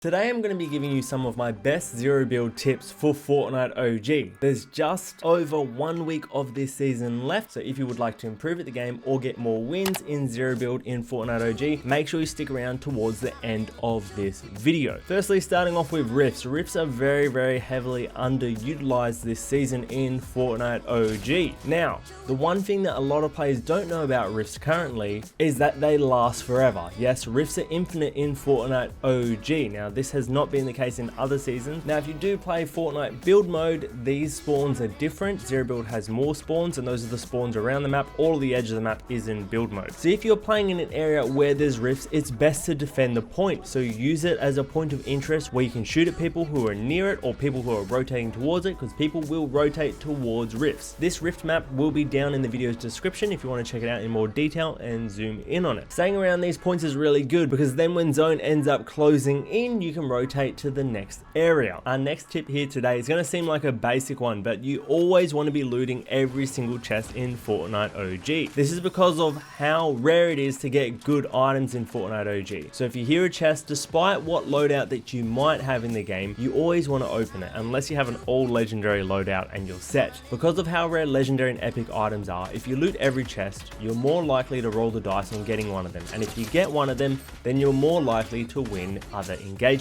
Today I'm going to be giving you some of my best zero build tips for Fortnite OG. There's just over 1 week of this season left, so if you would like to improve at the game or get more wins in zero build in Fortnite OG, make sure you stick around towards the end of this video. Firstly, starting off with rifts. Rifts are very heavily underutilized this season in Fortnite OG. Now, the one thing that a lot of players don't know about rifts currently is that they last forever. Yes, rifts are infinite in Fortnite OG. Now, this has not been the case in other seasons. Now, if you do play Fortnite build mode, these spawns are different. Zero build has more spawns, and those are the spawns around the map. All of the edge of the map is in build mode. So if you're playing in an area where there's rifts, it's best to defend the point. So use it as a point of interest where you can shoot at people who are near it or people who are rotating towards it, because people will rotate towards rifts. This rift map will be down in the video's description if you want to check it out in more detail and zoom in on it. Staying around these points is really good, because then when zone ends up closing in, you can rotate to the next area. Our next tip here today is going to seem like a basic one, but you always want to be looting every single chest in Fortnite OG. This is because of how rare it is to get good items in Fortnite OG. So if you hear a chest, despite what loadout that you might have in the game, you always want to open it, unless you have an all legendary loadout and you're set. Because of how rare legendary and epic items are, if you loot every chest, you're more likely to roll the dice on getting one of them, and if you get one of them, then you're more likely to win other engagements.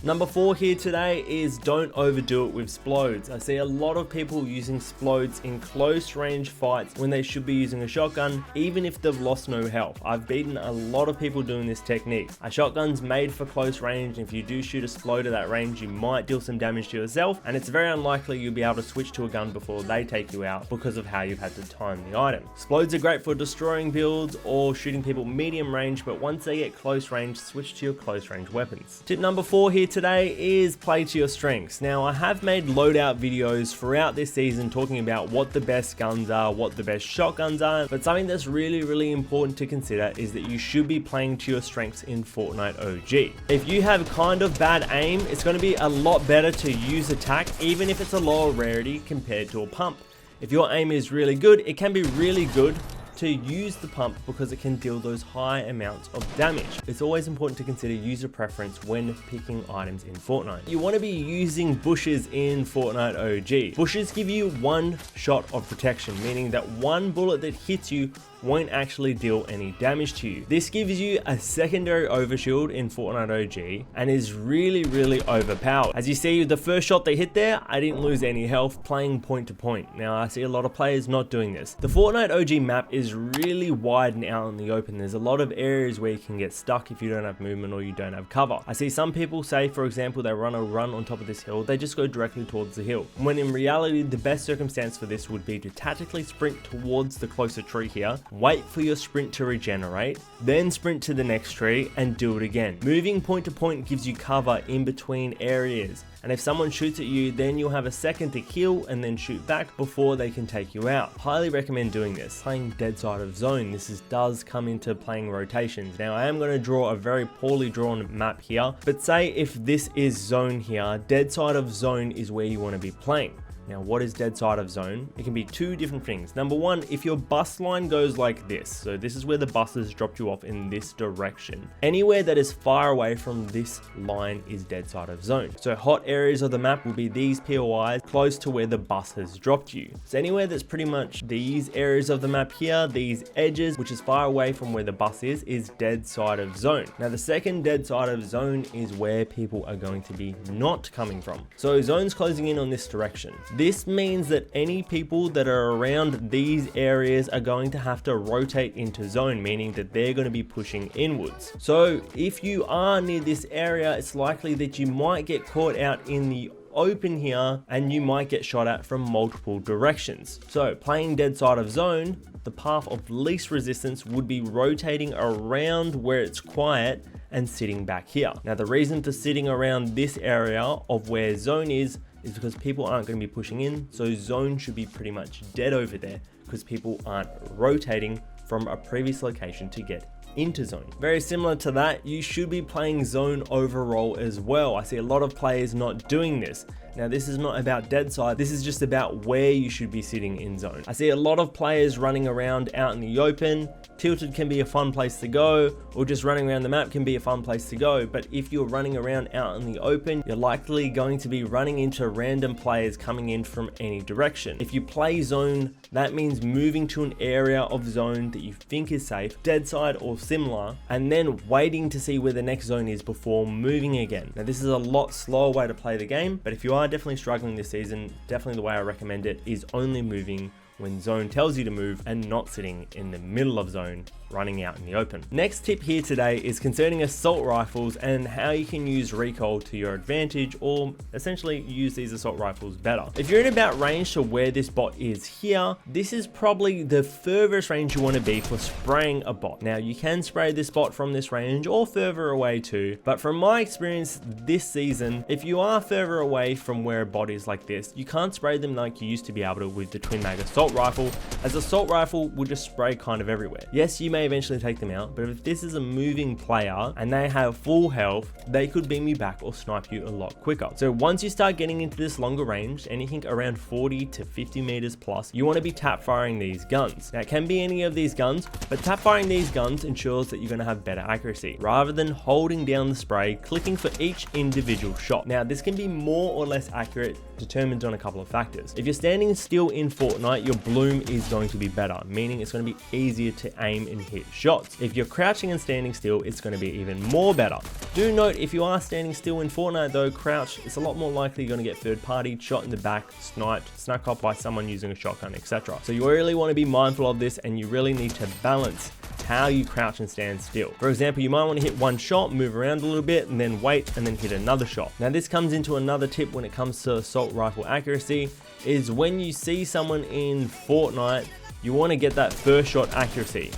Number 4 here today is don't overdo it with Splodes. I see a lot of people using Splodes in close range fights when they should be using a shotgun, even if they've lost no health. I've beaten a lot of people doing this technique. A shotgun's made for close range, and if you do shoot a Splode at that range, you might deal some damage to yourself, and it's very unlikely you'll be able to switch to a gun before they take you out because of how you've had to time the item. Splodes are great for destroying builds or shooting people medium range, but once they get close range, switch to your close range weapons. Tip number 4 here today is play to your strengths. Now, I have made loadout videos throughout this season talking about what the best guns are, what the best shotguns are, but something that's really important to consider is that you should be playing to your strengths in Fortnite OG. If you have kind of bad aim, it's going to be a lot better to use attack, even if it's a lower rarity compared to a pump. If your aim is really good, it can be really good to use the pump because it can deal those high amounts of damage. It's always important to consider user preference when picking items in Fortnite. You want to be using bushes in Fortnite OG. Bushes give you one shot of protection, meaning that one bullet that hits you won't actually deal any damage to you. This gives you a secondary overshield in Fortnite OG and is really overpowered. As you see, the first shot they hit there, I didn't lose any health playing point to point. Now, I see a lot of players not doing this. The Fortnite OG map is really wide and out in the open. There's a lot of areas where you can get stuck if you don't have movement or you don't have cover. I see some people say, for example, they run a run on top of this hill, they just go directly towards the hill. When in reality, the best circumstance for this would be to tactically sprint towards the closer tree here, wait for your sprint to regenerate, then sprint to the next tree and do it again. Moving point to point gives you cover in between areas, and if someone shoots at you, then you'll have a second to heal and then shoot back before they can take you out. Highly recommend doing this. Playing Deadside of zone, does come into playing rotations. Now, I am going to draw a very poorly drawn map here, but say if this is zone here, Deadside of zone is where you want to be playing. Now, what is Deadside of zone? It can be two different things. Number one, if your bus line goes like this, so this is where the buses dropped you off in this direction. Anywhere that is far away from this line is Deadside of zone. So hot areas of the map will be these POIs close to where the bus has dropped you. So anywhere that's pretty much these areas of the map here, these edges, which is far away from where the bus is Deadside of zone. Now, the second Deadside of zone is where people are going to be not coming from. So zone's closing in on this direction. This means that any people that are around these areas are going to have to rotate into zone, meaning that they're going to be pushing inwards. So if you are near this area, it's likely that you might get caught out in the open here and you might get shot at from multiple directions. So playing Deadside of zone, the path of least resistance would be rotating around where it's quiet and sitting back here. Now, the reason for sitting around this area of where zone is because people aren't going to be pushing in, so zone should be pretty much dead over there because people aren't rotating from a previous location to get into zone. Very similar to that, you should be playing zone overall as well. I see a lot of players not doing this. Now this is not about Deadside, this is just about where you should be sitting in zone. I see a lot of players running around out in the open. Tilted can be a fun place to go, or just running around the map can be a fun place to go, but if you're running around out in the open, you're likely going to be running into random players coming in from any direction. If you play zone, that means moving to an area of zone that you think is safe, Deadside or similar, and then waiting to see where the next zone is before moving again. Now this is a lot slower way to play the game, but if you are definitely struggling this season, definitely the way I recommend it is only moving when zone tells you to move and not sitting in the middle of zone running out in the open. Next tip here today is concerning assault rifles and how you can use recoil to your advantage, or essentially use these assault rifles better. If you're in about range to where this bot is here, this is probably the furthest range you want to be for spraying a bot. Now you can spray this bot from this range or further away too, but from my experience this season, if you are further away from where a bot is like this, you can't spray them like you used to be able to with the twin mag assault rifle, as assault rifle will just spray kind of everywhere. Yes, you may eventually take them out, but if this is a moving player and they have full health, they could beam you back or snipe you a lot quicker. So once you start getting into this longer range, anything around 40 to 50 meters plus, you want to be tap firing these guns. Now it can be any of these guns, but tap firing these guns ensures that you're going to have better accuracy rather than holding down the spray, clicking for each individual shot. Now this can be more or less accurate, determined on a couple of factors. If you're standing still in Fortnite, your bloom is going to be better, meaning it's going to be easier to aim and hit shots. If you're crouching and standing still, it's going to be even more better. Do note, if you are standing still in Fortnite though, crouch, it's a lot more likely you're going to get third party, shot in the back, sniped, snuck up by someone using a shotgun, etc. So you really want to be mindful of this, and you really need to balance how you crouch and stand still. For example, you might want to hit one shot, move around a little bit, and then wait, and then hit another shot. Now this comes into another tip when it comes to assault rifle accuracy, is when you see someone in Fortnite, you want to get that first shot accuracy.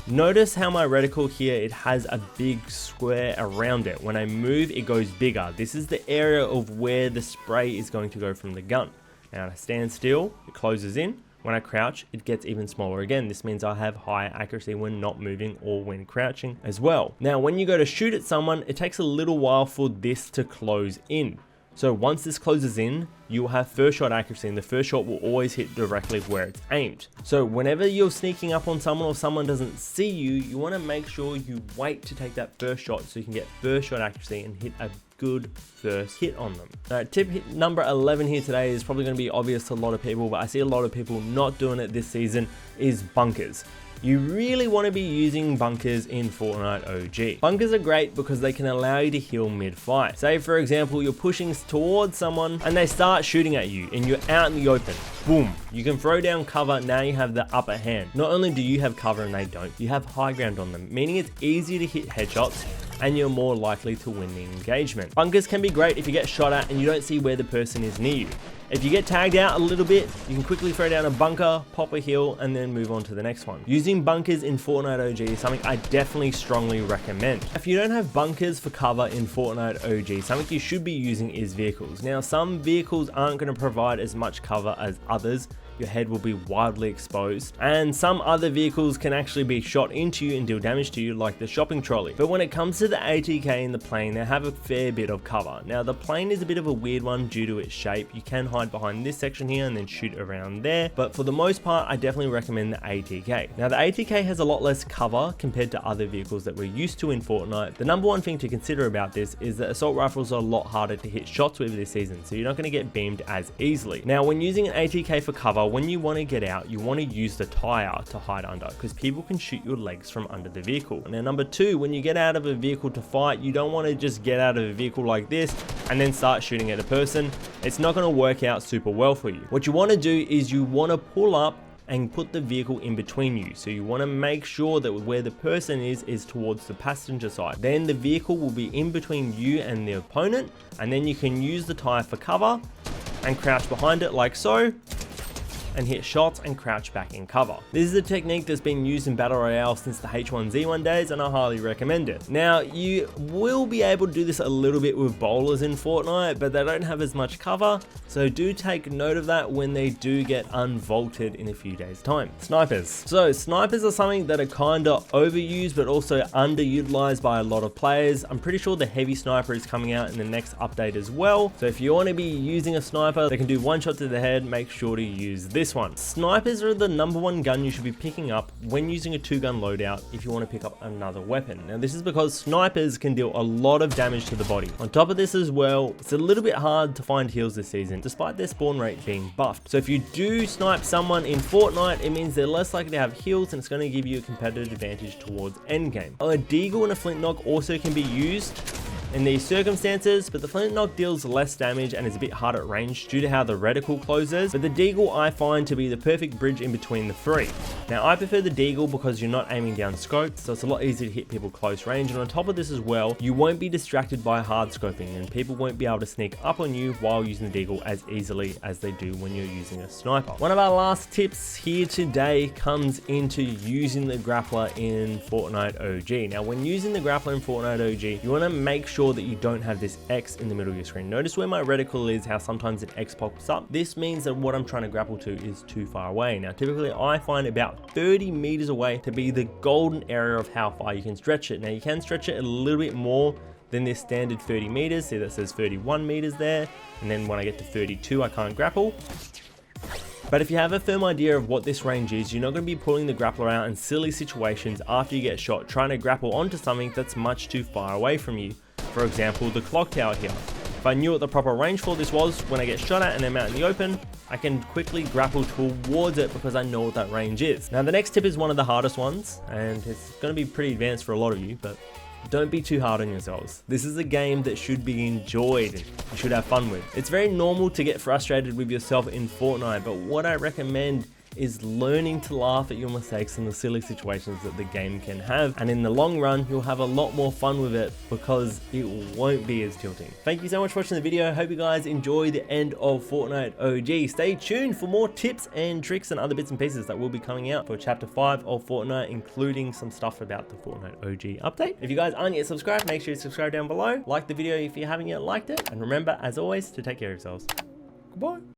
Notice how my reticle here, it has a big square around it. When I move, it goes bigger. This is the area of where the spray is going to go from the gun. Now to stand still, it closes in. When I crouch, it gets even smaller again. This means I have higher accuracy when not moving or when crouching as well. Now, when you go to shoot at someone, it takes a little while for this to close in. So once this closes in, you will have first shot accuracy, and the first shot will always hit directly where it's aimed. So whenever you're sneaking up on someone or someone doesn't see you, you want to make sure you wait to take that first shot so you can get first shot accuracy and hit a good first hit on them. Tip number 11 here today is probably going to be obvious to a lot of people, but I see a lot of people not doing it this season, is bunkers. You really want to be using bunkers in Fortnite OG. Bunkers are great because they can allow you to heal mid-fight. Say for example, you're pushing towards someone and they start shooting at you and you're out in the open. Boom, you can throw down cover, now you have the upper hand. Not only do you have cover and they don't, you have high ground on them, meaning it's easier to hit headshots and you're more likely to win the engagement. Bunkers can be great if you get shot at and you don't see where the person is near you. If you get tagged out a little bit, you can quickly throw down a bunker, pop a heal, and then move on to the next one. Using bunkers in Fortnite OG is something I definitely strongly recommend. If you don't have bunkers for cover in Fortnite OG, something you should be using is vehicles. Now, some vehicles aren't going to provide as much cover as others. Your head will be wildly exposed, and some other vehicles can actually be shot into you and deal damage to you, like the shopping trolley. But when it comes to the ATK and the plane, they have a fair bit of cover. Now the plane is a bit of a weird one due to its shape. You can hide behind this section here and then shoot around there, but for the most part I definitely recommend the ATK. Now the ATK has a lot less cover compared to other vehicles that we're used to in Fortnite. The number one thing to consider about this is that assault rifles are a lot harder to hit shots with this season, so you're not going to get beamed as easily. Now when using an ATK for cover, when you want to get out, you want to use the tire to hide under, because people can shoot your legs from under the vehicle. Now number two, when you get out of a vehicle to fight, you don't want to just get out of a vehicle like this and then start shooting at a person. It's not going to work out super well for you. What you want to do is you want to pull up and put the vehicle in between you. So you want to make sure that where the person is towards the passenger side. Then the vehicle will be in between you and the opponent, and then you can use the tire for cover and crouch behind it like so, and hit shots and crouch back in cover. This is a technique that's been used in Battle Royale since the H1Z1 days, and I highly recommend it. Now, you will be able to do this a little bit with bowlers in Fortnite, but they don't have as much cover, so do take note of that when they do get unvaulted in a few days time. Snipers. So snipers are something that are kinda overused but also underutilized by a lot of players. I'm pretty sure the heavy sniper is coming out in the next update as well, so if you want to be using a sniper that can do one shot to the head, make sure to use this one. Snipers are the #1 gun you should be picking up when using a 2-gun loadout if you want to pick up another weapon. Now this is because snipers can deal a lot of damage to the body. On top of this as well, it's a little bit hard to find heals this season despite their spawn rate being buffed. So if you do snipe someone in Fortnite, it means they're less likely to have heals, and it's going to give you a competitive advantage towards endgame. A deagle and a flintlock also can be used in these circumstances, but the flintlock deals less damage and is a bit harder at range due to how the reticle closes, but the deagle I find to be the perfect bridge in between the three. Now I prefer the deagle because you're not aiming down scopes, so it's a lot easier to hit people close range, and on top of this as well, you won't be distracted by hard scoping and people won't be able to sneak up on you while using the deagle as easily as they do when you're using a sniper. One of our last tips here today comes into using the grappler in Fortnite OG. Now when using the grappler in Fortnite OG, you want to make sure that you don't have this X in the middle of your screen. Notice where my reticle is, how sometimes an X pops up. This means that what I'm trying to grapple to is too far away. Now typically I find about 30 meters away to be the golden area of how far you can stretch it. Now you can stretch it a little bit more than this standard 30 meters. See that says 31 meters there, and then when I get to 32 I can't grapple. But if you have a firm idea of what this range is, you're not going to be pulling the grappler out in silly situations after you get shot trying to grapple onto something that's much too far away from you. For example, the clock tower here. If I knew what the proper range for this was, when I get shot at and I'm out in the open, I can quickly grapple towards it because I know what that range is. Now the next tip is one of the hardest ones, and it's going to be pretty advanced for a lot of you, but don't be too hard on yourselves. This is a game that should be enjoyed and you should have fun with. It's very normal to get frustrated with yourself in Fortnite, but what I recommend is learning to laugh at your mistakes and the silly situations that the game can have, and in the long run you'll have a lot more fun with it because it won't be as tilting. Thank you so much for watching the video. Hope you guys enjoy the end of Fortnite OG. Stay tuned for more tips and tricks and other bits and pieces that will be coming out for Chapter 5 of Fortnite, including some stuff about the Fortnite OG update. If you guys aren't yet subscribed, make sure you subscribe down below, like the video if you haven't yet liked it, and remember as always to take care of yourselves. Goodbye.